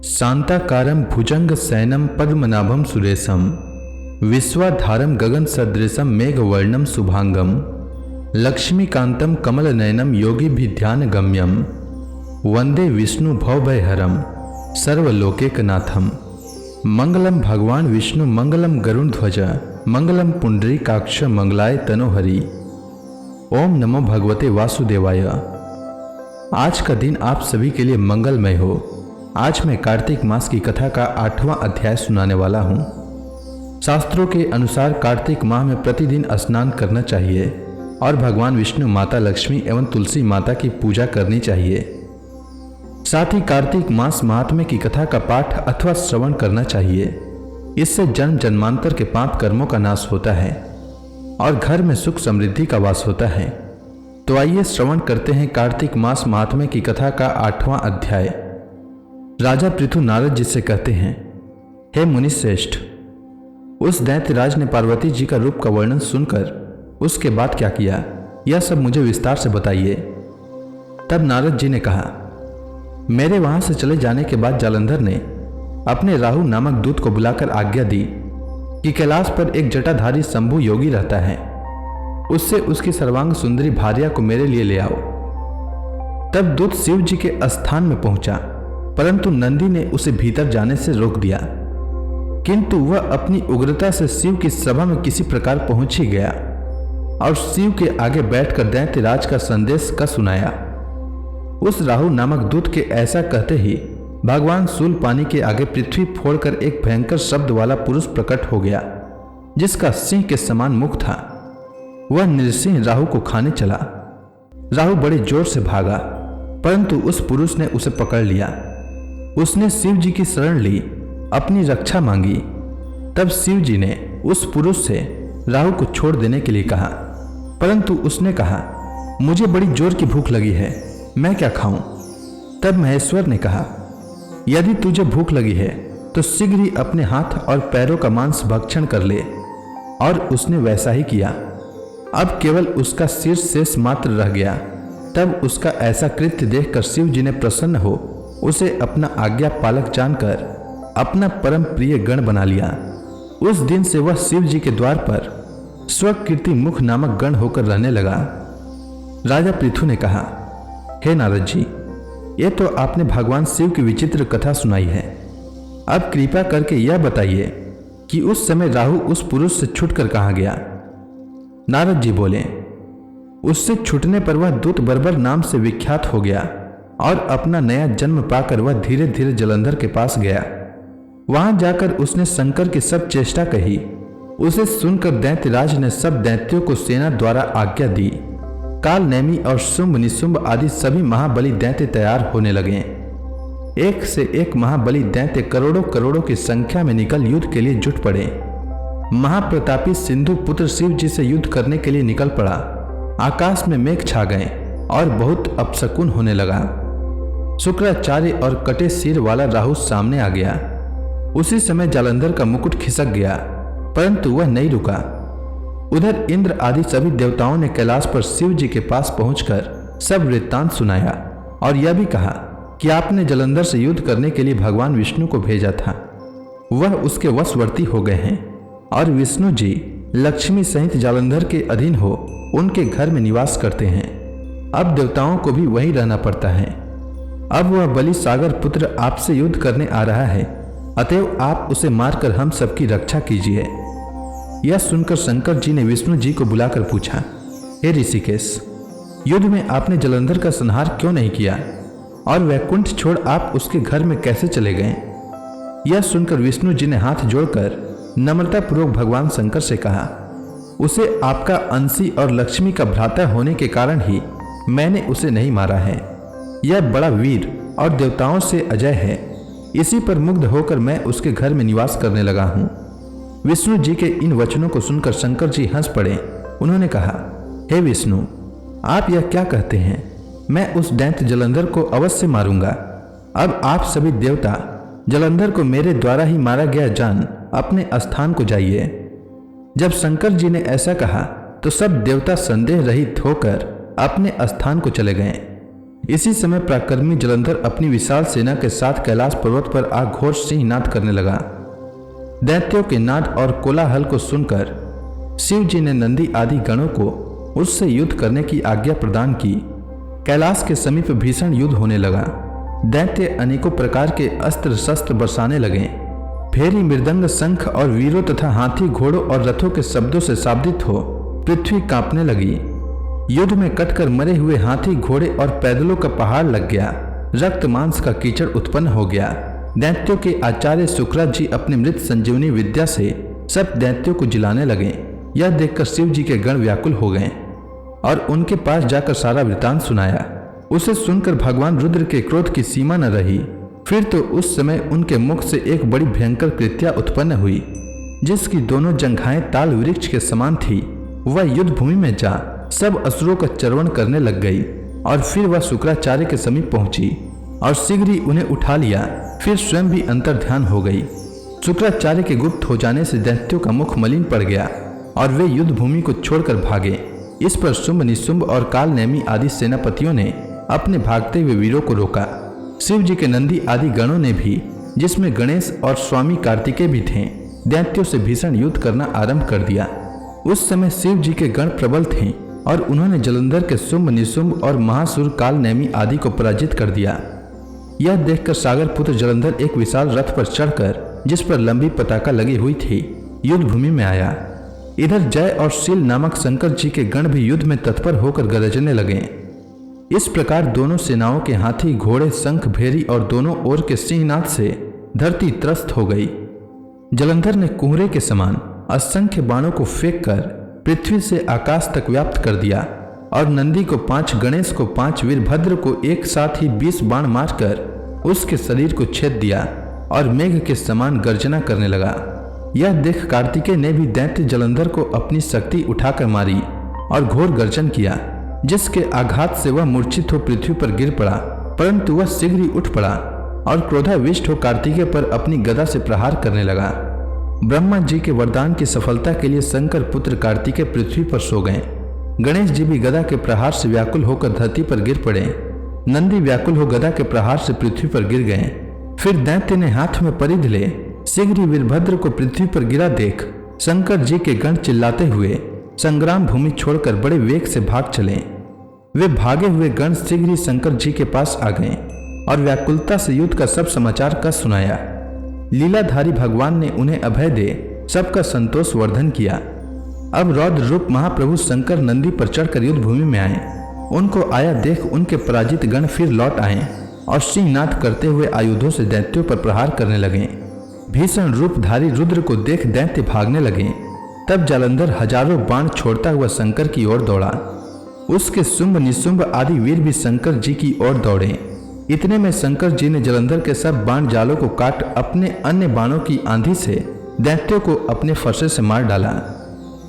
शांताकारं भुजंग सैनम पद्मनाभं सुरेशम विश्वाधारं गगन सदृशम मेघवर्णम शुभांगम लक्ष्मीकांतं कमलनयनं योगिभिर्ध्यान गम्यम वंदे विष्णु भवभयहरं सर्वलोकैकनाथम। मंगलम भगवान विष्णु मंगलम गरुड़ध्वज मंगलम पुंडरीकाक्ष मंगलाय तनोहरि। ओम नमो भगवते वासुदेवाय। आज का दिन आप सभी के लिए मंगलमय हो। आज मैं कार्तिक मास की कथा का 8वां अध्याय सुनाने वाला हूँ। शास्त्रों के अनुसार कार्तिक माह में प्रतिदिन स्नान करना चाहिए और भगवान विष्णु, माता लक्ष्मी एवं तुलसी माता की पूजा करनी चाहिए। साथ ही कार्तिक मास महात्म्य की कथा का पाठ अथवा श्रवण करना चाहिए। इससे जन्म जन्मांतर के पाप कर्मों का नाश होता है और घर में सुख समृद्धि का वास होता है। तो आइए श्रवण करते हैं कार्तिक मास महात्म्य की कथा का 8वां अध्याय। राजा पृथु नारद जी से कहते हैं, हे मुनि श्रेष्ठ, उस दैत्यराज ने पार्वती जी का रूप का वर्णन सुनकर उसके बाद क्या किया, यह सब मुझे विस्तार से बताइए। तब नारद जी ने कहा, मेरे वहां से चले जाने के बाद जालंधर ने अपने राहु नामक दूत को बुलाकर आज्ञा दी कि कैलाश पर एक जटाधारी शंभु योगी रहता है, उससे उसकी सर्वांग सुंदरी भार्या को मेरे लिए ले आओ। तब दूत शिव जी के स्थान में पहुंचा, परंतु नंदी ने उसे भीतर जाने से रोक दिया, किंतु वह अपनी उग्रता से शिव की सभा में किसी प्रकार पहुंच ही गया और शिव के आगे बैठकर दैत्यराज का संदेश का सुनाया। उस राहु नामक दूत के ऐसा कहते ही भगवान शूलपाणी के आगे पृथ्वी फोड़कर एक भयंकर शब्द वाला पुरुष प्रकट हो गया, जिसका सिंह के समान मुख था। वह नृसिंह राहु को खाने चला। राहु बड़े जोर से भागा, परंतु उस पुरुष ने उसे पकड़ लिया। उसने शिव जी की शरण ली, अपनी रक्षा मांगी। तब शिव जी ने उस पुरुष से राहु को छोड़ देने के लिए कहा, परंतु उसने कहा, मुझे बड़ी जोर की भूख लगी है, मैं क्या खाऊं? तब महेश्वर ने कहा, यदि तुझे भूख लगी है तो शीघ्र ही अपने हाथ और पैरों का मांस भक्षण कर ले। और उसने वैसा ही किया। अब केवल उसका शीर्ष शेष मात्र रह गया। तब उसका ऐसा कृत्य देखकर शिव जी ने प्रसन्न हो उसे अपना आज्ञा पालक जानकर अपना परम प्रिय गण बना लिया। उस दिन से वह शिव जी के द्वार पर स्वकीर्ति मुख नामक गण होकर रहने लगा। राजा पृथु ने कहा, हे नारद जी, ये तो आपने भगवान शिव की विचित्र कथा सुनाई है। अब कृपा करके यह बताइए कि उस समय राहु उस पुरुष से छूटकर कहाँ गया? नारद जी बोले, उससे छूटने पर वह दूत बर्बर नाम से विख्यात हो गया और अपना नया जन्म पाकर वह धीरे धीरे जालंधर के पास गया। वहां जाकर उसने शंकर की सब चेष्टा कही। उसे सुनकर दैत्यराज ने सब दैत्यों को सेना द्वारा आज्ञा दी। काल नेमी और शुंभ निशुंभ आदि सभी महाबली दैत्य तैयार होने लगे। एक से एक महाबली दैत्य करोड़ों करोड़ों की संख्या में निकल युद्ध के लिए जुट पड़े। महाप्रतापी सिंधु पुत्र शिव जी से युद्ध करने के लिए निकल पड़ा। आकाश में मेघ छा गए और बहुत अपशकुन होने लगा। शुक्राचार्य और कटे सिर वाला राहु सामने आ गया। उसी समय जालंधर का मुकुट खिसक गया, परंतु वह नहीं रुका। उधर इंद्र आदि सभी देवताओं ने कैलाश पर शिव जी के पास पहुंचकर सब वृत्तांत सुनाया और यह भी कहा कि आपने जालंधर से युद्ध करने के लिए भगवान विष्णु को भेजा था। वह उसके वशवर्ती हो गए हैं और विष्णु जी लक्ष्मी सहित जालंधर के अधीन हो उनके घर में निवास करते हैं। अब देवताओं को भी वहीं रहना पड़ता है। अब वह बलि सागर पुत्र आपसे युद्ध करने आ रहा है, अतएव आप उसे मारकर हम सबकी रक्षा कीजिए। यह सुनकर शंकर जी ने विष्णु जी को बुलाकर पूछा, हे ऋषिकेश, युद्ध में आपने जालंधर का संहार क्यों नहीं किया और वैकुंठ छोड़ आप उसके घर में कैसे चले गए? यह सुनकर विष्णु जी ने हाथ जोड़कर नम्रतापूर्वक भगवान शंकर से कहा, उसे आपका अंशी और लक्ष्मी का भ्राता होने के कारण ही मैंने उसे नहीं मारा है। यह बड़ा वीर और देवताओं से अजय है। इसी पर मुग्ध होकर मैं उसके घर में निवास करने लगा हूँ। विष्णु जी के इन वचनों को सुनकर शंकर जी हंस पड़े। उन्होंने कहा, हे विष्णु, आप यह क्या कहते हैं? मैं उस दैत्य जालंधर को अवश्य मारूंगा। अब आप सभी देवता जालंधर को मेरे द्वारा ही मारा गया जान अपने स्थान को जाइए। जब शंकर जी ने ऐसा कहा तो सब देवता संदेह रहित होकर अपने स्थान को चले गए। इसी समय पराक्रमी जलंधर अपनी विशाल सेना के साथ कैलाश पर्वत पर आ घोर सिंहनाद करने लगा। दैत्यों के नाद और कोलाहल को सुनकर शिव जी ने नंदी आदि गणों को उससे युद्ध करने की आज्ञा प्रदान की। कैलाश के समीप भीषण युद्ध होने लगा। दैत्य अनेकों प्रकार के अस्त्र शस्त्र बरसाने लगे। भेरी मृदंग शंख और वीरों तथा हाथी घोड़ों और रथों के शब्दों से शाब्दित हो पृथ्वी कांपने लगी। युद्ध में कटकर मरे हुए हाथी घोड़े और पैदलों का पहाड़ लग गया। रक्त मांस का कीचड़ उत्पन्न हो गया। दैत्यों के आचार्य शुक्राचार्य जी अपने मृत संजीवनी विद्या से सब दैत्यों को जिलाने लगे। यह देखकर शिव जी के गण व्याकुल हो गए और उनके पास जाकर सारा वृतांत सुनाया। उसे सुनकर भगवान रुद्र के क्रोध की सीमा न रही। फिर तो उस समय उनके मुख से एक बड़ी भयंकर कृत्या उत्पन्न हुई, जिसकी दोनों जंघाएं ताल वृक्ष के समान थी। वह युद्ध भूमि में जा सब असुरों का चर्वण करने लग गई और फिर वह शुक्राचार्य के समीप पहुंची और शीघ्र ही उन्हें उठा लिया। फिर स्वयं भी अंतर्ध्यान हो गई। शुक्राचार्य के गुप्त हो जाने से दैत्यों का मुख मलिन पड़ गया और वे युद्ध भूमि को छोड़कर भागे। इस पर शुंभ निशुंभ और काल नेमी आदि सेनापतियों ने अपने भागते हुए वीरों को रोका। शिव जी के नंदी आदि गणों ने भी, जिसमें गणेश और स्वामी कार्तिकेय भी थे, दैत्यों से भीषण युद्ध करना आरंभ कर दिया। उस समय शिव जी के गण प्रबल थे और उन्होंने जलंधर के शुंभ निशुंभ और महासुर काल नेमी आदि को पराजित कर दिया। यह देखकर सागर पुत्र जलंधर एक विशाल रथ पर चढ़कर, जिस पर लंबी पताका लगी हुई थी, युद्ध भूमि में आया। इधर जय और शील नामक शंकर जी के गण भी युद्ध में तत्पर होकर गरजने लगे। इस प्रकार दोनों सेनाओं के हाथी घोड़े शंख भेरी और दोनों ओर के सिंहनाद से धरती त्रस्त हो गई। जलंधर ने कुहरे के समान असंख्य बाणों को फेंक कर पृथ्वी से आकाश तक व्याप्त कर दिया और नंदी को 5, गणेश को 5, वीरभद्र को एक साथ ही 20 बाण मारकर उसके शरीर को छेद दिया और मेघ के समान गर्जना करने लगा। यह देख कार्तिकेय ने भी दैत्य जलंधर को अपनी शक्ति उठाकर मारी और घोर गर्जन किया, जिसके आघात से वह मूर्छित हो पृथ्वी पर गिर पड़ा। परंतु वह शीघ्र ही उठ पड़ा और क्रोधाविष्ट हो कार्तिकेय पर अपनी गदा से प्रहार करने लगा। ब्रह्मा जी के वरदान की सफलता के लिए शंकर पुत्र कार्तिकेय पृथ्वी पर सो गए। गणेश जी भी गदा के प्रहार से व्याकुल होकर धरती पर गिर पड़े। नंदी व्याकुल हो गदा के प्रहार से पृथ्वी पर गिर गए। फिर दैत्य ने हाथ में परिध ले शीघ्र ही वीरभद्र को पृथ्वी पर गिरा देख शंकर जी के गण चिल्लाते हुए संग्राम भूमि छोड़कर बड़े वेग से भाग चले। वे भागे हुए गण शीघ्र ही शंकर जी के पास आ गए और व्याकुलता से युद्ध का सब समाचार का सुनाया। लीलाधारी भगवान ने उन्हें अभय दे सबका संतोष वर्धन किया। अब रौद्र रूप महाप्रभु शंकर नंदी पर चढ़कर युद्ध भूमि में आए। उनको आया देख उनके पराजित गण फिर लौट आए और सिंहनाद करते हुए आयुधों से दैत्यों पर प्रहार करने लगे। भीषण रूपधारी रुद्र को देख दैत्य भागने लगे। तब जालंधर हजारों बाण छोड़ता हुआ शंकर की ओर दौड़ा। उसके शुंभ निशुंभ आदि वीर भी शंकर जी की ओर दौड़े। इतने में शंकर जी ने जलंधर के सब बाण जालों को काट अपने अन्य बाणों की आंधी से दैत्यों को अपने फरसे से मार डाला।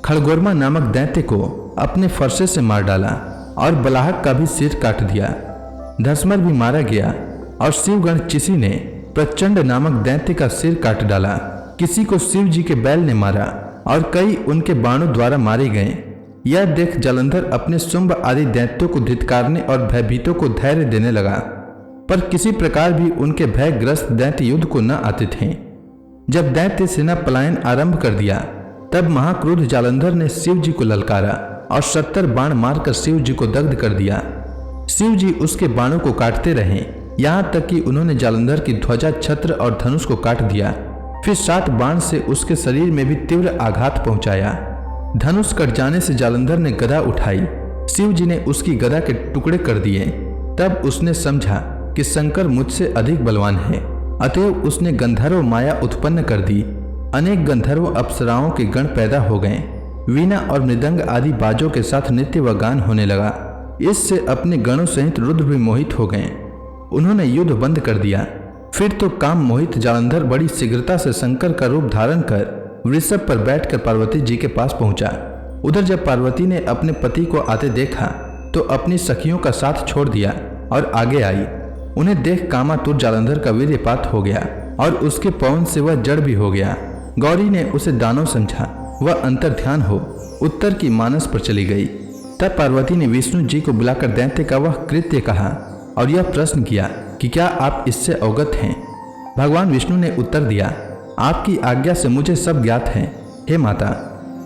खड़गोरमा नामक दैत्य को अपने फरसे से मार डाला और बलाहक का भी सिर काट दिया। धसमर भी मारा गया और शिवगण चिसी ने प्रचंड नामक दैत्य का सिर काट डाला। किसी को शिव जी के बैल ने मारा और कई उनके बाणों द्वारा मारे गए। यह देख जलंधर अपने शुंभ आदि दैत्यों को धिक्कारने और भयभीतों को धैर्य देने लगा, पर किसी प्रकार भी उनके भयग्रस्त दैत्य युद्ध को न आते थे। जब दैत्य सेना पलायन आरंभ कर दिया, तब महाक्रोध जालंधर ने शिव जी को ललकारा और 70 बाण मारकर शिव जी को दग्ध कर दिया। शिव जी उसके बाणों को काटते रहे, यहाँ तक कि उन्होंने जालंधर की ध्वजा, छत्र और धनुष को काट दिया। फिर 7 बाण से उसके शरीर में भी तीव्र आघात पहुंचाया। धनुष कट जाने से जालंधर ने गदा उठाई। शिव जी ने उसकी गदा के टुकड़े कर दिए। तब उसने समझा कि शंकर मुझसे अधिक बलवान है, अतएव उसने गंधर्व माया उत्पन्न कर दी। अनेक गंधर्व अप्सराओं के गण पैदा हो गए। वीणा और मृदंग आदि बाजों के साथ नृत्य व गान होने लगा। इससे अपने गणों सहित रुद्र भी मोहित हो गए। उन्होंने युद्ध बंद कर दिया। फिर तो काम मोहित जालंधर बड़ी शीघ्रता से शंकर का रूप धारण कर वृषभ पर बैठकर पार्वती जी के पास पहुंचा। उधर जब पार्वती ने अपने पति को आते देखा तो अपनी सखियों का साथ छोड़ दिया और आगे आई। उन्हें देख कामातुर जालंधर का वीर्यपात हो गया और उसके पवन से वह जड़ भी हो गया। गौरी ने उसे दानव समझा। वह अंतर्ध्यान हो उत्तर की मानस पर चली गई। तब पार्वती ने विष्णु जी को बुलाकर दैत्य का वह कृत्य कहा और यह प्रश्न किया कि क्या आप इससे अवगत हैं। भगवान विष्णु ने उत्तर दिया, आपकी आज्ञा से मुझे सब ज्ञात है। हे माता,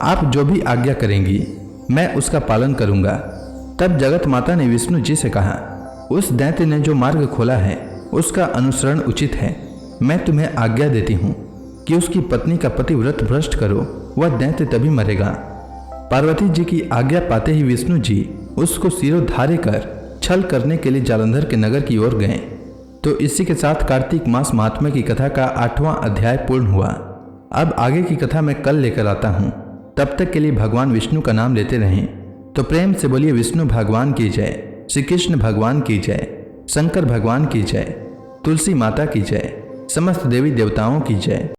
आप जो भी आज्ञा करेंगी मैं उसका पालन करूंगा। तब जगत माता ने विष्णु जी से कहा, उस दैत्य ने जो मार्ग खोला है उसका अनुसरण उचित है। मैं तुम्हें आज्ञा देती हूँ कि उसकी पत्नी का पतिव्रत भ्रष्ट करो, वह दैत्य तभी मरेगा। पार्वती जी की आज्ञा पाते ही विष्णु जी उसको सिरोधार्य कर छल करने के लिए जालंधर के नगर की ओर गए। तो इसी के साथ कार्तिक मास महात्म्य की कथा का 8वां अध्याय पूर्ण हुआ। अब आगे की कथा मैं कल लेकर आता हूँ। तब तक के लिए भगवान विष्णु का नाम लेते रहें। तो प्रेम से बोलिए विष्णु भगवान की जय, श्री कृष्ण भगवान की जय, शंकर भगवान की जय, तुलसी माता की जय, समस्त देवी देवताओं की जय।